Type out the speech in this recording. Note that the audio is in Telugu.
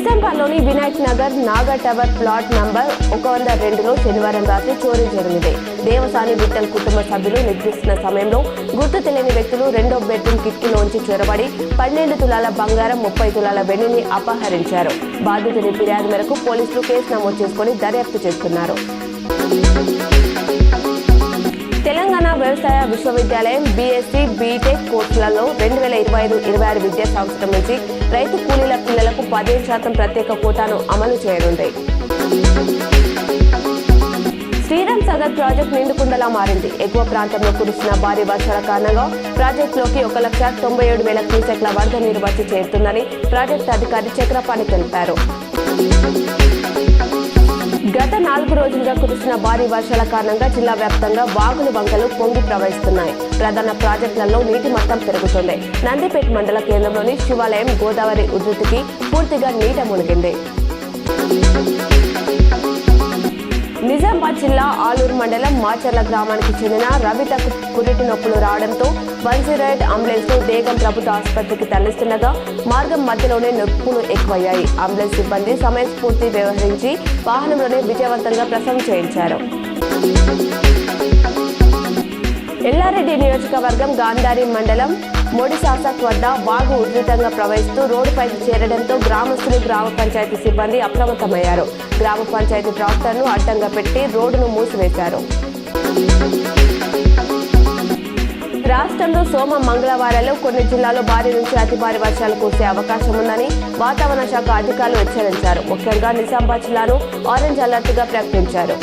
నిజామాబాద్లోని Vinayak Nagar Nagar tower plot number 102లో శనివారం రాత్రి చోరీ జరిగింది. దేవసాని విఠల్ కుటుంబ సభ్యులు నిద్రిస్తున్న సమయంలో గుర్తు తెలియని వ్యక్తులు రెండో బెడ్రూమ్ కిటికీలోంచి చొరబడి 12 తులాల బంగారం 30 తులాల వెండిని అపహరించారు. బాధితుని ఫిర్యాదు మేరకు పోలీసులు కేసు నమోదు చేసుకుని దర్యాప్తు చేస్తున్నారు. తెలంగాణ వ్యవసాయ విశ్వవిద్యాలయం బీఎస్సీ బీటెక్ కోర్సులలో 2025-26 విద్యా సంవత్సరం నుంచి రైతు కూలీల పిల్లలకు 15% ప్రత్యేక కోటాను అమలు చేయనుంది. శ్రీరామ్ సాగర్ ప్రాజెక్టు నిండుకుండలా మారింది. ఎగువ ప్రాంతంలో కురిసిన భారీ వర్షాల కారణంగా ప్రాజెక్టులోకి 1,97,000 క్యూసెక్ల వరద నీరు వచ్చి చేరుతుందని ప్రాజెక్టు అధికారి చక్రపాణి తెలిపారు. గత 4 రోజులుగా కురిసిన భారీ వర్షాల కారణంగా జిల్లా వ్యాప్తంగా వాగులు వంకలు పొంగి ప్రవహిస్తున్నాయి. ప్రధాన ప్రాజెక్టులలో నీటి మట్టం పెరుగుతుంది. నందిపేట మండల కేంద్రంలోని శివాలయం గోదావరి ఉధృతికి పూర్తిగా నీట మునిగింది. నిజామాబాద్ జిల్లా ఆలూరు మండలం మాచర్ల గ్రామానికి చెందిన రవితకు పురిటి నొప్పులు రావడంతో 108 అంబులెన్స్ ను దేగం ప్రభుత్వ ఆసుపత్రికి తరలిస్తుండగా మార్గం మధ్యలోనే నొప్పులు ఎక్కువయ్యాయి. అంబులెన్స్ సిబ్బంది సమయస్ఫూర్తి వ్యవహరించి వాహనంలోనే విజయవంతంగా ప్రసవం చేయించారు. ఎల్లారెడ్డి నియోజకవర్గం గాంధారి మండలం మొడిసాసక్ వద్ద వాగు ఉధృతంగా ప్రవహిస్తూ రోడ్డుపైకి చేరడంతో గ్రామస్తులు గ్రామ పంచాయతీ సిబ్బంది అప్రమత్తమయ్యారు. గ్రామ పంచాయతీ ట్రాక్టర్ను అడ్డంగా పెట్టి రోడ్డును మూసివేశారు. రాష్ట్రంలో సోమ మంగళవారాల్లో కొన్ని జిల్లాల్లో భారీ నుంచి అతి భారీ వర్షాలు కురిసే అవకాశం ఉందని వాతావరణ శాఖ అధికారులు హెచ్చరించారు. ముఖ్యంగా నిజామాబాద్ జిల్లాను ఆరెంజ్ అలర్ట్ గా ప్రకటించారు.